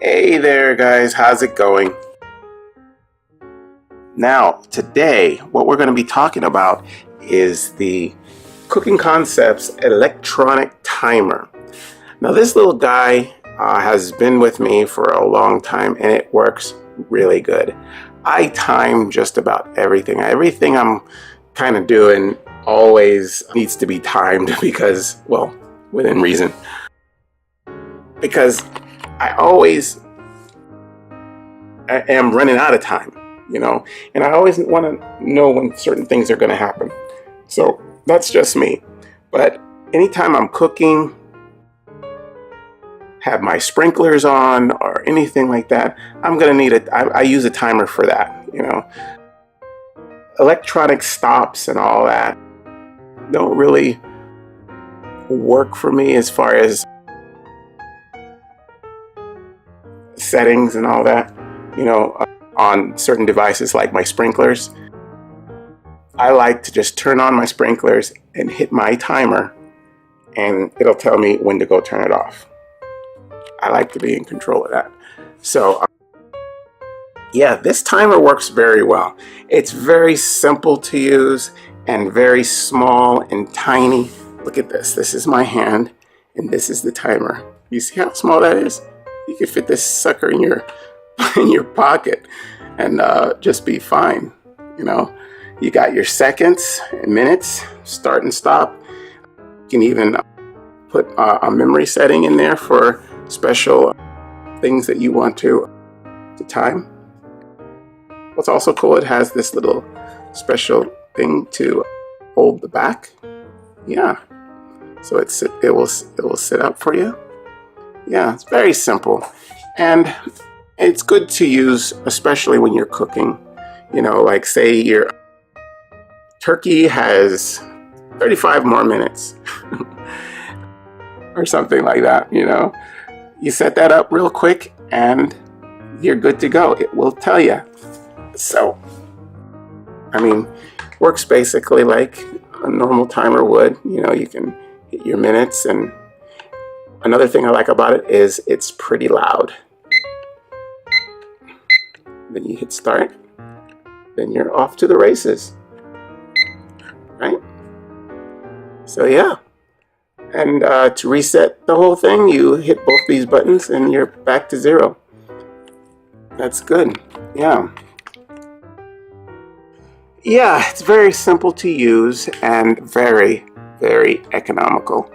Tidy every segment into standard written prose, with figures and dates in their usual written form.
Hey there, guys, how's it going? Now, today, what we're going to be talking about is the Cooking Concepts electronic timer. Now, this little guy has been with me for a long time and it works really good. I time just about everything. Everything I'm kind of doing always needs to be timed because, well, within reason. Because I am running out of time, and I always want to know when certain things are going to happen. So that's just me. But anytime I'm cooking, have my sprinklers on or anything like that, I'm going to need it. I use a timer for that, Electronic stops and all that don't really work for me as far as settings and all that, on certain devices like my sprinklers. I like to just turn on my sprinklers and hit my timer and it'll tell me when to go turn it off. I like to be in control of that. So yeah, this timer works very well. It's very simple to use and very small and tiny. Look at this. This is my hand and this is the timer. You see how small that is? You could fit this sucker in your pocket and just be fine. You got your seconds and minutes, start and stop. You can even put a memory setting in there for special things that you want to time. What's also cool, it has this little special thing to hold the back. Yeah, so it will sit up for you. Yeah, it's very simple, and it's good to use, especially when you're cooking. Like say your turkey has 35 more minutes or something like that, You set that up real quick and you're good to go. It will tell you. So, works basically like a normal timer would. You can hit your minutes, and another thing I like about it is it's pretty loud. Then you hit start, then you're off to the races, right? So yeah, and to reset the whole thing, you hit both these buttons and you're back to zero. That's good, yeah. Yeah, it's very simple to use and very, very economical.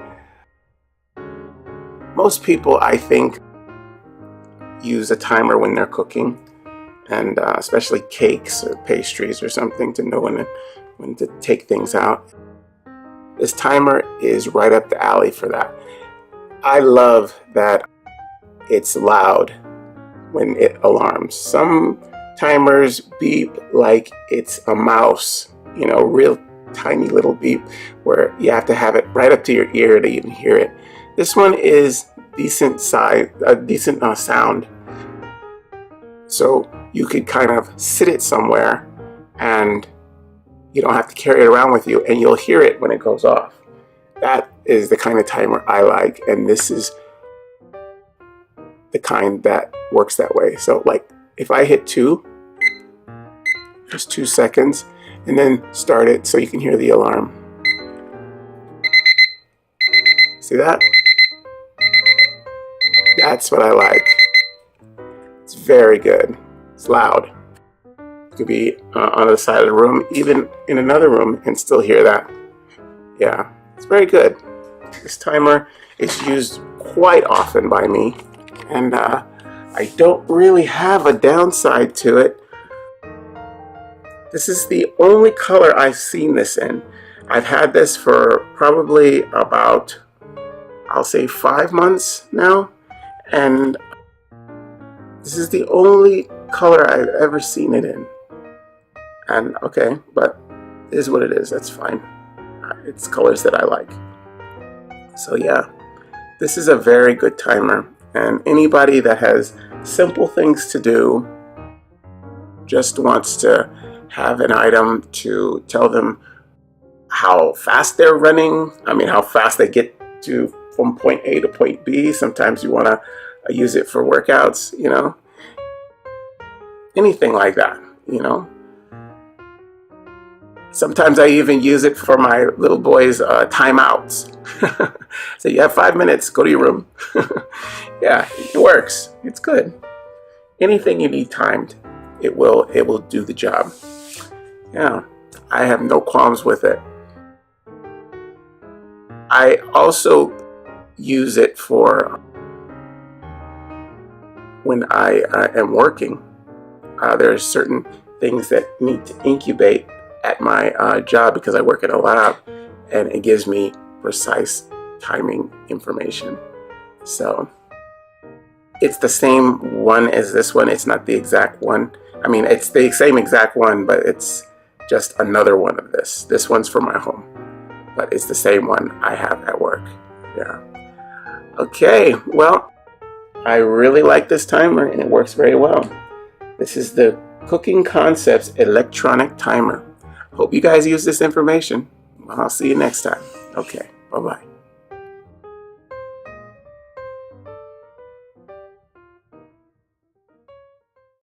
Most people, I think, use a timer when they're cooking, and especially cakes or pastries or something, to know when to take things out. This timer is right up the alley for that. I love that it's loud when it alarms. Some timers beep like it's a mouse, real tiny little beep where you have to have it right up to your ear to even hear it. This one is decent size, decent sound. So you could kind of sit it somewhere and you don't have to carry it around with you, and you'll hear it when it goes off. That is the kind of timer I like, and this is the kind that works that way. So like if I hit 2, just 2 seconds, and then start it so you can hear the alarm. See that? That's what I like. It's very good. It's loud. You could be on the side of the room, even in another room, and still hear that. Yeah, it's very good. This timer is used quite often by me, and I don't really have a downside to it. This is the only color I've seen this in. I've had this for probably about, I'll say 5 months now, and this is the only color I've ever seen it in. And okay, but it is what it is. That's fine. It's colors that I like. So yeah, this is a very good timer, and anybody that has simple things to do, just wants to have an item to tell them how fast they're running, how fast they get to from point A to point B. Sometimes you want to use it for workouts, anything like that. Sometimes I even use it for my little boys' timeouts. So you have 5 minutes, go to your room. Yeah, it works. It's good. Anything you need timed, it will do the job. Yeah, I have no qualms with it. I also use it for when I am working. There are certain things that need to incubate at my job because I work in a lab, and it gives me precise timing information. So it's the same one as this one. It's not the exact one. I mean, it's the same exact one, but it's just another one of this. This one's for my home, but it's the same one I have at work. Yeah. Okay, well, I really like this timer and it works very well. This is the Cooking Concepts electronic timer. Hope you guys use this information. I'll see you next time. Okay, bye-bye.